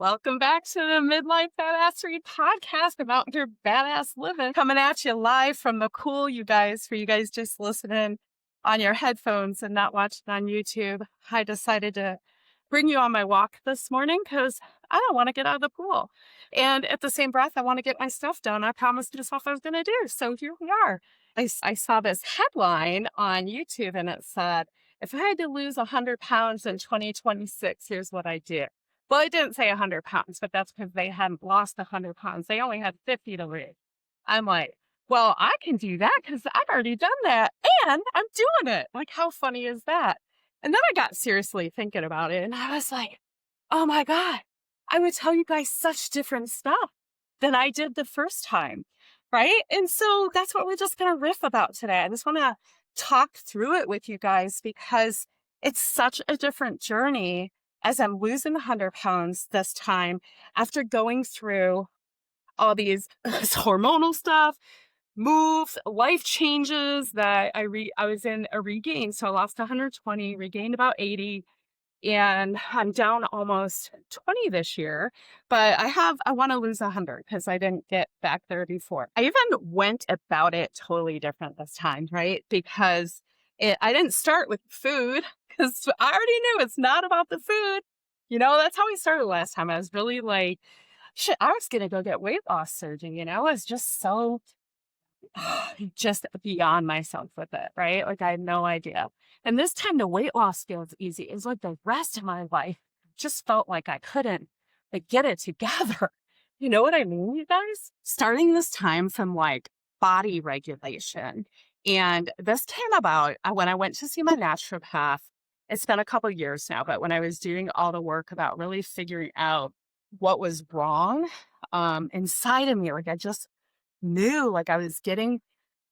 Welcome back to the Midlife Badassery podcast about your badass living. Coming at you live from the pool, you guys, for you guys just listening on your headphones and not watching on YouTube. I decided to bring you on my walk this morning because I don't want to get out of the pool. And at the same breath, I want to get my stuff done. I promised myself I was going to do. So here we are. I saw this headline on YouTube and it said, if I had to lose 100 pounds in 2026, here's what I do. Well, it didn't say 100 pounds, but that's because they hadn't lost 100 pounds. They only had 50 to lose. I'm like, well, I can do that because I've already done that and I'm doing it. Like, how funny is that? And then I got seriously thinking about it and I was like, oh my God, I would tell you guys such different stuff than I did the first time. Right. And so that's what we're just going to riff about today. I just want to talk through it with you guys because it's such a different journey as I'm losing 100 pounds this time after going through all these hormonal stuff, moves, life changes that I was in a regain. So I lost 120, regained about 80, and I'm down almost 20 this year. But I want to lose 100 because I didn't get back there before. I even went about it totally different this time, right? Because I didn't start with food because I already knew it's not about the food. That's how we started last time. I was really like, shit, I was going to go get weight loss surgery. I was just so just beyond myself with it, right? Like I had no idea. And this time the weight loss feels easy. It's like the rest of my life just felt like I couldn't like get it together. You know what I mean, you guys? Starting this time from like body regulation. And this came about when I went to see my naturopath. It's been a couple years now, but when I was doing all the work about really figuring out what was wrong inside of me, like I just knew like I was getting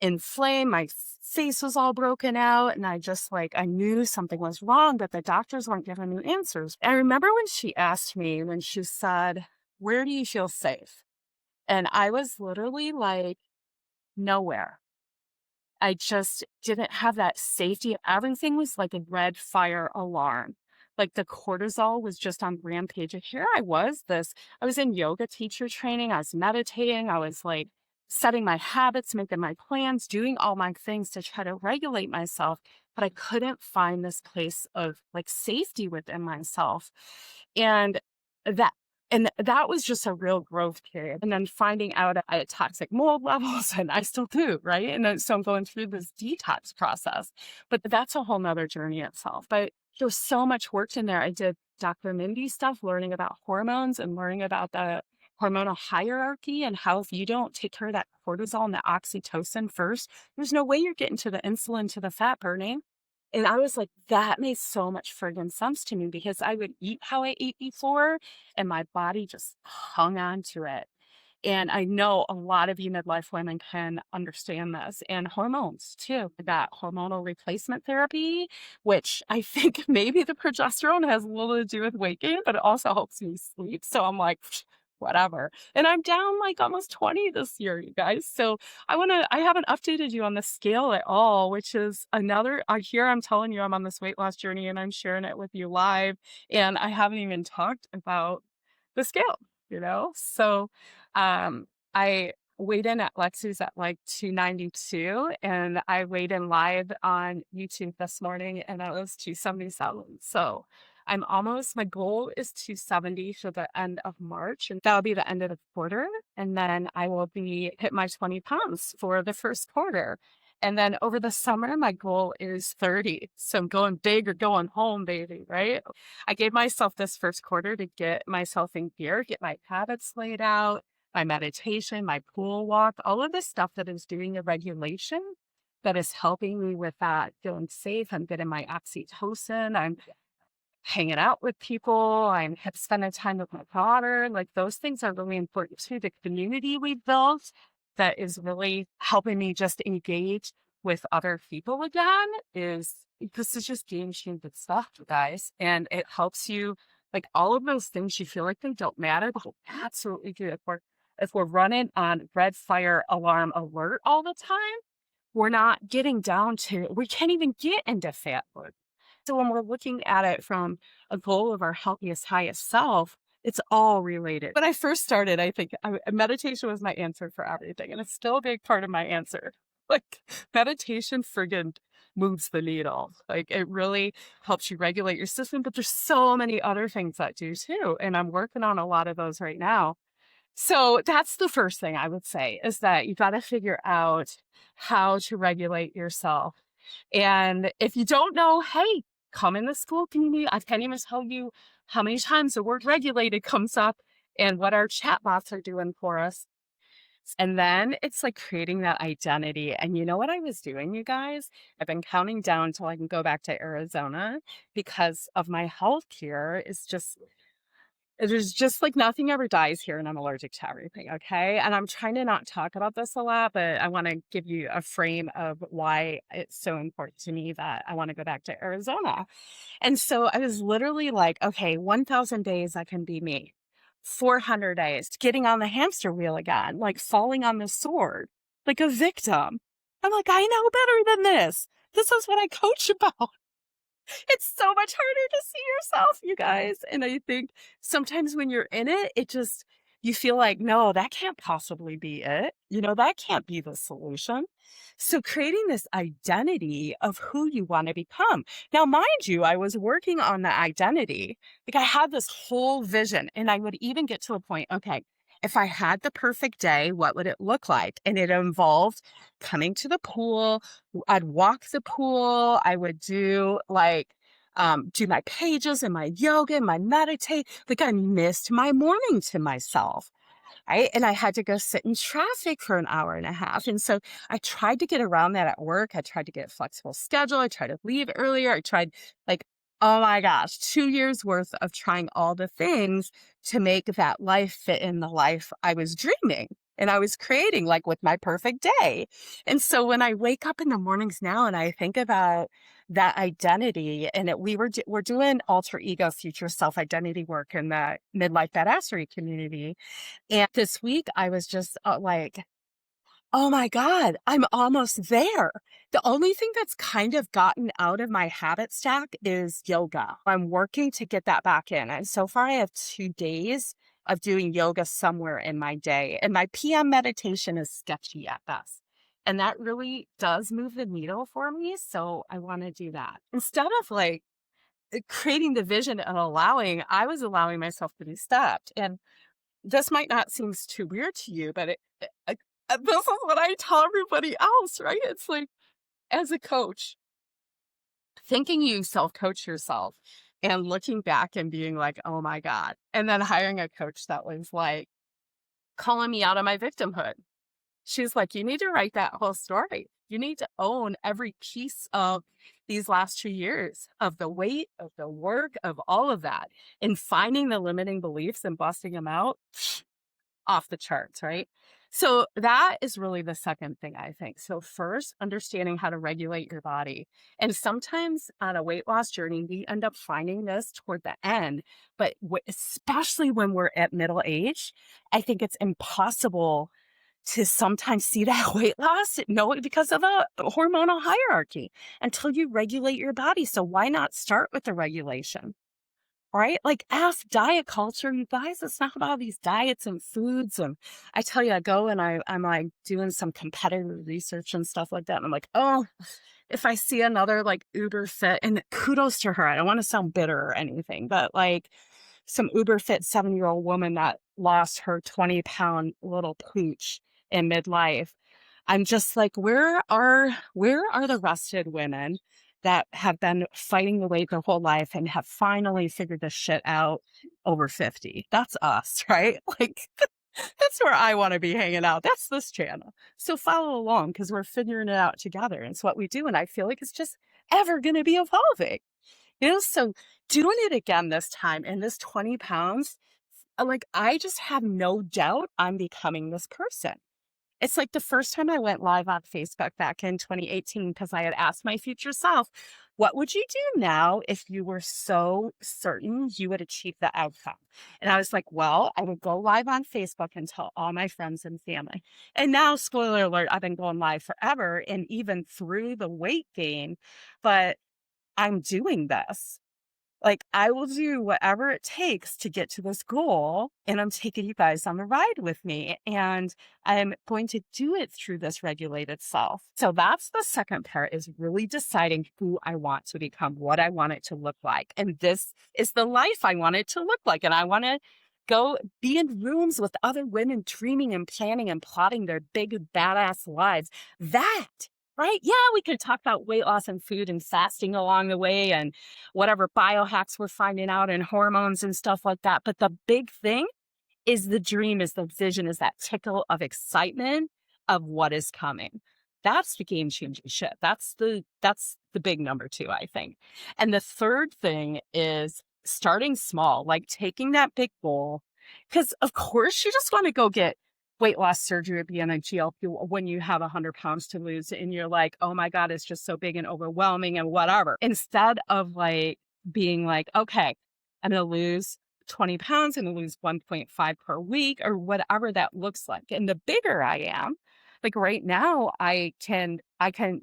inflamed. My face was all broken out. And I knew something was wrong, but the doctors weren't giving me answers. I remember when she asked me, when she said, where do you feel safe? And I was literally like, nowhere. I just didn't have that safety. Everything was like a red fire alarm. Like the cortisol was just on rampage. And here I was in yoga teacher training. I was meditating. I was like setting my habits, making my plans, doing all my things to try to regulate myself. But I couldn't find this place of like safety within myself. And that that was just a real growth period. And then finding out I had toxic mold levels, and I still do, right? And then, so I'm going through this detox process, but that's a whole nother journey itself. But there was so much work in there. I did Dr. Mindy stuff, learning about hormones and learning about the hormonal hierarchy and how if you don't take care of that cortisol and the oxytocin first, there's no way you're getting to the insulin, to the fat burning. And I was like, that made so much friggin' sense to me because I would eat how I ate before and my body just hung on to it. And I know a lot of you midlife women can understand this, and hormones too. I got hormonal replacement therapy, which I think maybe the progesterone has a little to do with weight gain, but it also helps me sleep. So I'm like, whatever. And I'm down like almost 20 this year, you guys. So I haven't updated you on the scale at all, which is I'm telling you I'm on this weight loss journey and I'm sharing it with you live. And I haven't even talked about the scale, So I weighed in at Lexi's at like 292 and I weighed in live on YouTube this morning and that was 277. So my goal is 270 for the end of March, and that'll be the end of the quarter. And then I will hit my 20 pounds for the first quarter. And then over the summer, my goal is 30. So I'm going big or going home, baby, right? I gave myself this first quarter to get myself in gear, get my habits laid out, my meditation, my pool walk, all of this stuff that is doing the regulation that is helping me with that, feeling safe. I'm getting my oxytocin. I'm hanging out with people. I'm spending time with my daughter. Like those things are really important too. The community we built that is really helping me just engage with other people again this is just game changing stuff, guys. And it helps you, like all of those things you feel like they don't matter, but absolutely do. If we're running on red fire alarm alert all the time, we're not getting down to, we can't even get into fat load. So when we're looking at it from a goal of our healthiest, highest self, It's all related. When I first started, I think meditation was my answer for everything, and it's still a big part of my answer. Like, meditation friggin' moves the needle. Like, it really helps you regulate your system, but there's so many other things that do too, and I'm working on a lot of those right now. So that's the first thing I would say is that you got to figure out how to regulate yourself. And if you don't know, hey, come in the school community. I can't even tell you how many times the word regulated comes up and what our chatbots are doing for us. And then it's like creating that identity. And you know what I was doing, you guys? I've been counting down till I can go back to Arizona because of my health care is just there's just like nothing ever dies here, and I'm allergic to everything. Okay. And I'm trying to not talk about this a lot, but I want to give you a frame of why it's so important to me that I want to go back to Arizona. And so I was literally like, okay, 1,000 days I can be me, 400 days, getting on the hamster wheel again, like falling on the sword, like a victim. I'm like, I know better than this. This is what I coach about. It's so much harder to see yourself, you guys. And I think sometimes when you're in it, it just, you feel like, no, that can't possibly be it. You know, that can't be the solution. So creating this identity of who you want to become. Now, mind you, I was working on the identity. Like I had this whole vision, and I would even get to a point, okay, if I had the perfect day, what would it look like? And it involved coming to the pool, I'd walk the pool. I would do my pages and my yoga and my meditate. Like I missed my morning to myself. Right. And I had to go sit in traffic for an hour and a half. And so I tried to get around that at work. I tried to get a flexible schedule. I tried to leave earlier. I tried like, oh my gosh, 2 years worth of trying all the things to make that life fit in the life I was dreaming and I was creating like with my perfect day. And so when I wake up in the mornings now and I think about that identity and we're doing alter ego future self identity work in the midlife badassery community, and this week I was just like, oh my God, I'm almost there. The only thing that's kind of gotten out of my habit stack is yoga. I'm working to get that back in. And so far I have 2 days of doing yoga somewhere in my day. And my PM meditation is sketchy at best. And that really does move the needle for me. So I want to do that. Instead of like creating the vision and I was allowing myself to be stopped. And this might not seem too weird to you, but this is what I tell everybody else, right? It's like, as a coach, thinking you self-coach yourself and looking back and being like, oh my God. And then hiring a coach that was like calling me out on my victimhood. She's like, you need to write that whole story. You need to own every piece of these last 2 years of the weight, of the work, of all of that, and finding the limiting beliefs and busting them out off the charts, right? So that is really the second thing I think. So first, understanding how to regulate your body. And sometimes on a weight loss journey, we end up finding this toward the end, but especially when we're at middle age, I think it's impossible to sometimes see that weight loss, no, because of a hormonal hierarchy until you regulate your body. So why not start with the regulation? Right? Like ask diet culture, you guys. It's not about these diets and foods. And I tell you, I go and I'm like doing some competitive research and stuff like that. And I'm like, oh, if I see another like uber fit, and kudos to her. I don't want to sound bitter or anything, but like some uber fit 7-year-old woman that lost her 20-pound little pooch in midlife. I'm just like, where are the rested women that have been fighting the weight their whole life and have finally figured this shit out over 50? That's us, right? Like that's where I want to be hanging out. That's this channel. So follow along because we're figuring it out together. And it's what we do. And I feel like it's just ever going to be evolving. So doing it again this time and this 20 pounds, like I just have no doubt I'm becoming this person. It's like the first time I went live on Facebook back in 2018 because I had asked my future self, what would you do now if you were so certain you would achieve the outcome? And I was like, well, I would go live on Facebook and tell all my friends and family. And now, spoiler alert, I've been going live forever and even through the weight gain, but I'm doing this. Like, I will do whatever it takes to get to this goal, and I'm taking you guys on the ride with me, and I'm going to do it through this regulated self. So that's the second part, is really deciding who I want to become, what I want it to look like. And this is the life I want it to look like. And I want to go be in rooms with other women dreaming and planning and plotting their big, badass lives. That, right? Yeah, we could talk about weight loss and food and fasting along the way and whatever biohacks we're finding out and hormones and stuff like that. But the big thing is the dream, is the vision, is that tickle of excitement of what is coming. That's the game changing shit. That's the big number two, I think. And the third thing is starting small, like taking that big goal. Because of course you just want to go get weight loss surgery or be on a GLP when you have 100 pounds to lose and you're like, oh my God, it's just so big and overwhelming and whatever. Instead of like being like, okay, I'm going to lose 20 pounds and lose 1.5 per week or whatever that looks like. And the bigger I am, like right now, I can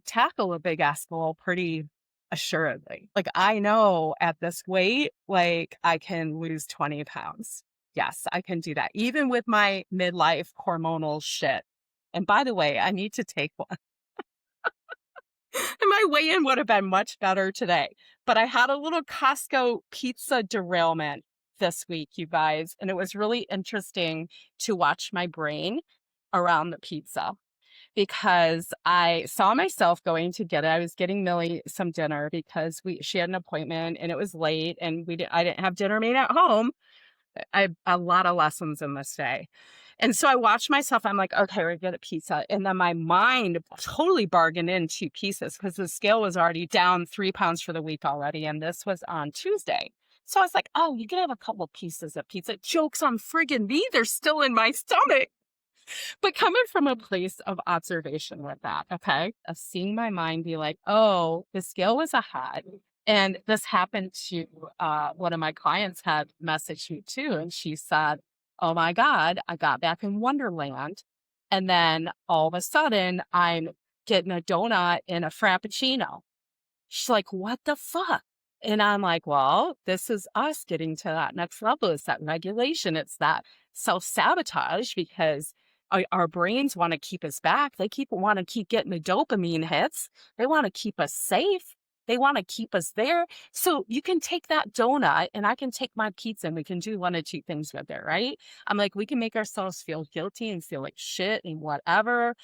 tackle a big ass goal pretty assuredly. Like I know at this weight, like I can lose 20 pounds. Yes, I can do that. Even with my midlife hormonal shit. And by the way, I need to take one. And my weigh-in would have been much better today. But I had a little Costco pizza derailment this week, you guys. And it was really interesting to watch my brain around the pizza because I saw myself going to get it. I was getting Millie some dinner because she had an appointment and it was late and I didn't have dinner made at home. I have a lot of lessons in this day. And so I watched myself. I'm like, okay, we're going to get a pizza. And then my mind totally bargained in 2 pieces because the scale was already down 3 pounds for the week already. And this was on Tuesday. So I was like, oh, you can have a couple pieces of pizza. Joke's on friggin' me. They're still in my stomach. But coming from a place of observation with that, okay, of seeing my mind be like, oh, the scale was ahead. And this happened to one of my clients had messaged me too. And she said, oh my God, I got back in Wonderland. And then all of a sudden I'm getting a donut and a Frappuccino. She's like, what the fuck? And I'm like, well, this is us getting to that next level. It's that regulation. It's that self-sabotage because our brains want to keep us back. They want to keep getting the dopamine hits. They want to keep us safe. They want to keep us there. So you can take that donut and I can take my pizza and we can do 1 or 2 things with it, right? I'm like, we can make ourselves feel guilty and feel like shit and whatever.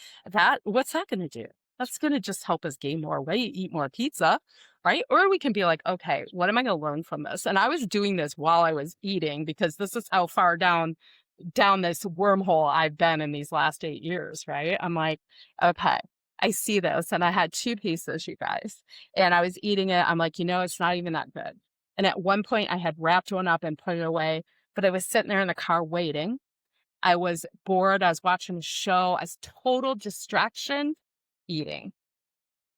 What's that going to do? That's going to just help us gain more weight, eat more pizza, right? Or we can be like, okay, what am I going to learn from this? And I was doing this while I was eating because this is how far down this wormhole I've been in these last 8 years, right? I'm like, okay, I see this. And I had 2 pieces, you guys, and I was eating it. I'm like, it's not even that good. And at one point I had wrapped one up and put it away, but I was sitting there in the car waiting. I was bored. I was watching a show. I was total distraction eating.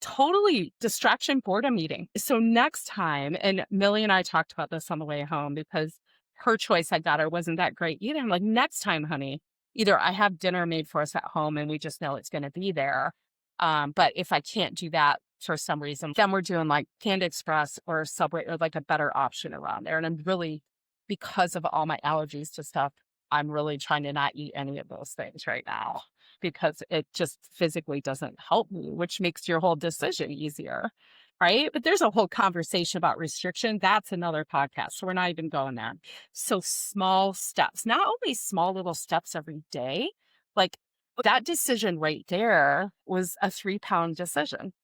Totally distraction, boredom eating. So next time, and Millie and I talked about this on the way home because her choice I got her wasn't that great either. I'm like, next time, honey, either I have dinner made for us at home and we just know it's going to be there. But if I can't do that for some reason, then we're doing like Panda Express or Subway or like a better option around there. And I'm really, because of all my allergies to stuff, I'm really trying to not eat any of those things right now because it just physically doesn't help me, which makes your whole decision easier. Right. But there's a whole conversation about restriction. That's another podcast. So we're not even going there. So small steps, not only small little steps every day, like that decision right there was a 3-pound decision,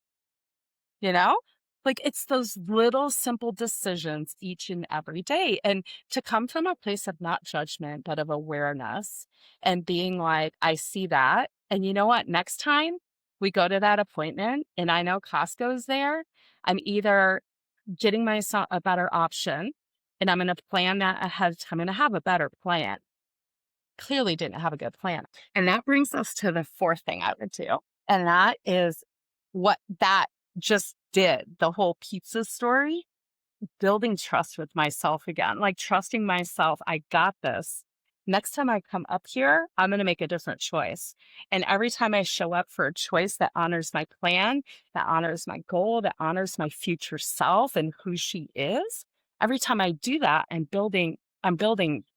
you know? Like it's those little simple decisions each and every day. And to come from a place of not judgment, but of awareness and being like, I see that. And you know what? Next time we go to that appointment and I know Costco's there, I'm either getting myself a better option and I'm going to plan that ahead of time. I'm going to have a better plan. Clearly didn't have a good plan. And that brings us to the 4th thing I would do. And that is what that just did, the whole pizza story, building trust with myself again, like trusting myself. I got this. Next time I come up here, I'm going to make a different choice. And every time I show up for a choice that honors my plan, that honors my goal, that honors my future self and who she is, Every time I do that, I'm building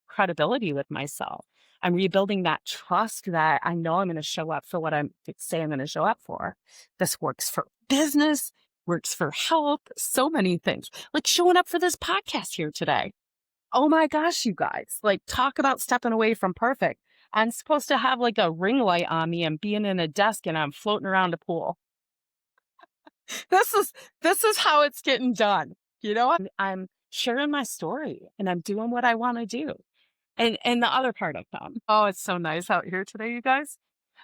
credibility with myself. I'm rebuilding that trust that I know I'm going to show up for what I'm say I'm going to show up for. This works for business, works for health, so many things. Like showing up for this podcast here today. Oh my gosh, you guys, like talk about stepping away from perfect. I'm supposed to have like a ring light on me and being in a desk and I'm floating around a pool. This is this is how it's getting done. I'm sharing my story and I'm doing what I want to do. And the other part of them. Oh, it's so nice out here today, you guys.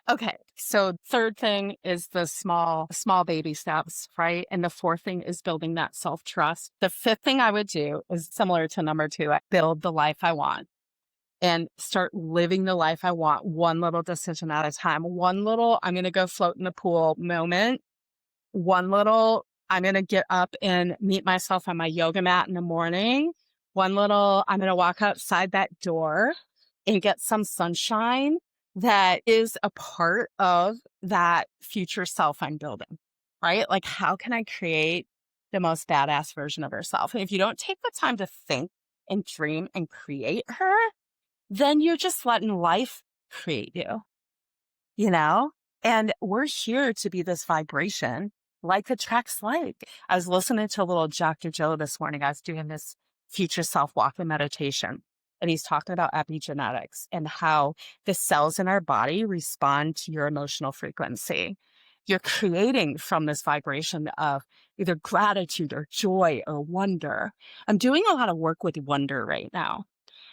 Okay, so third thing is the small baby steps, right? And the fourth thing is building that self-trust. The fifth thing I would do is similar to number two, I build the life I want and start living the life I want one little decision at a time. One little, I'm going to go float in the pool moment. One little, I'm going to get up and meet myself on my yoga mat in the morning. One little, I'm going to walk outside that door and get some sunshine that is a part of that future self I'm building, right? Like, how can I create the most badass version of herself? And if you don't take the time to think and dream and create her, then you're just letting life create you, you know? And we're here to be this vibration, like the track's like. I was listening to a little Dr. Joe this morning. I was doing this future self walking meditation, and he's talking about epigenetics and how the cells in our body respond to your emotional frequency. You're creating from this vibration of either gratitude or joy or wonder. I'm doing a lot of work with wonder right now.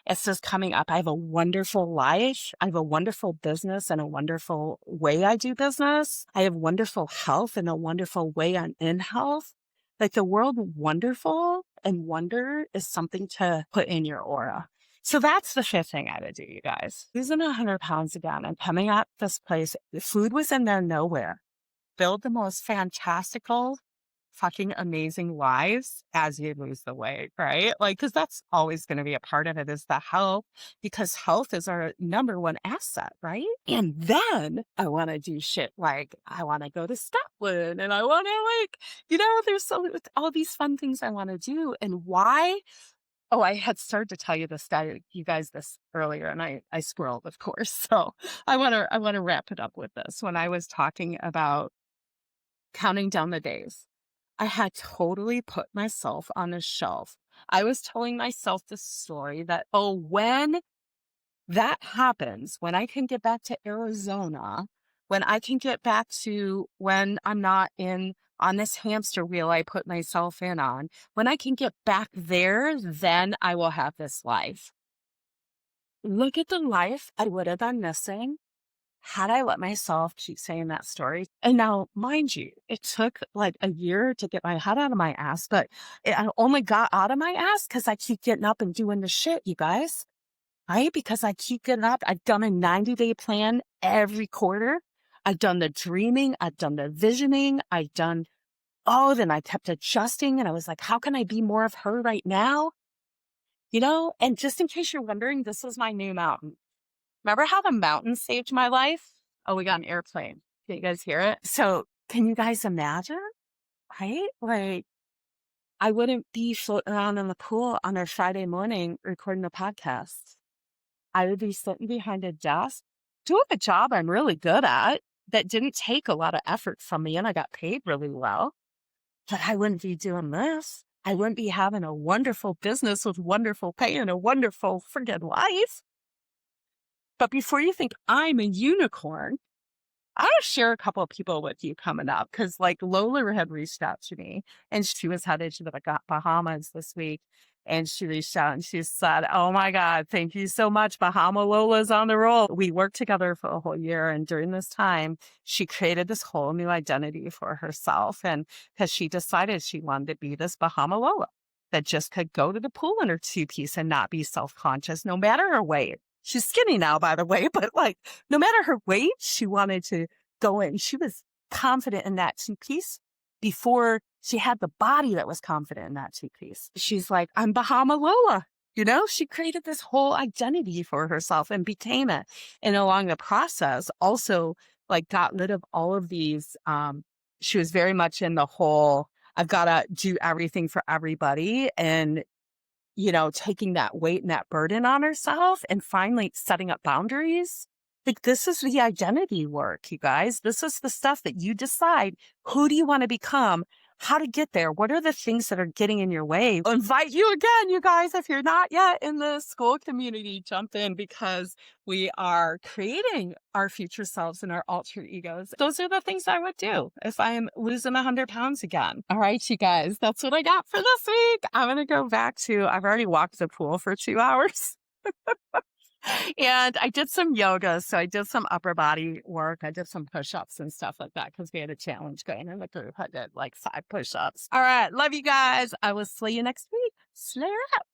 It's just coming up. I have a wonderful life. I have a wonderful business and a wonderful way I do business. I have wonderful health and a wonderful way I'm in health. Like the world wonderful and wonder is something to put in your aura. So that's the fifth thing I would do, you guys. Losing 100 pounds again and coming at this place. The food was in there nowhere. Build the most fantastical fucking amazing lives as you lose the weight, right? Like, because that's always going to be a part of it is the health, because health is our number one asset, right? And then I want to do shit like I want to go to Scotland and I want to there's all these fun things I want to do. And why? Oh, I had started to tell you you guys this earlier, and I squirreled, of course. So I want to wrap it up with this. When I was talking about counting down the days, I had totally put myself on a shelf. I was telling myself the story that, oh, when that happens, when I can get back to Arizona, when I can get back to when I'm not on this hamster wheel I put myself in on, when I can get back there, then I will have this life. Look at the life I would have been missing had I let myself keep saying that story. And now, mind you, it took like a year to get my head out of my ass, but I only got out of my ass because I keep getting up and doing the shit, you guys, right? Because I keep getting up. I've done a 90-day plan every quarter. I've done the dreaming. I've done the visioning. Then I kept adjusting and I was like, how can I be more of her right now? And just in case you're wondering, this is my new mountain. Remember how the mountain saved my life? Oh, we got an airplane. Can you guys hear it? So can you guys imagine? Right? Like I wouldn't be floating around in the pool on a Friday morning recording a podcast. I would be sitting behind a desk doing a job I'm really good at that didn't take a lot of effort from me and I got paid really well. But I wouldn't be doing this. I wouldn't be having a wonderful business with wonderful pay and a wonderful friggin' life. But before you think I'm a unicorn, I want to share a couple of people with you coming up because, like, Lola had reached out to me and she was headed to the Bahamas this week. And she reached out and she said, oh my God, thank you so much. Bahama Lola's on the roll. We worked together for a whole year. And during this time, she created this whole new identity for herself. And because she decided she wanted to be this Bahama Lola that just could go to the pool in her two-piece and not be self-conscious, no matter her weight. She's skinny now, by the way, but like no matter her weight, she wanted to go in. She was confident in that two-piece before she had the body that was confident in that two-piece. She's like, I'm Bahama Lola. She created this whole identity for herself and became it. And along the process, also like got rid of all of these. She was very much in the whole, I've got to do everything for everybody. And taking that weight and that burden on herself and finally setting up boundaries. Like, this is the identity work, you guys. This is the stuff that you decide. Who do you want to become? How to get there? What are the things that are getting in your way? I invite you again, you guys, if you're not yet in the school community, jump in because we are creating our future selves and our alter egos. Those are the things I would do if I'm losing 100 pounds again. All right, you guys, that's what I got for this week. I'm going to go back to, I've already walked the pool for 2 hours. And I did some yoga. So I did some upper body work. I did some push-ups and stuff like that because we had a challenge going in the group. I did like 5 push-ups. All right. Love you guys. I will see you next week. Slayer out.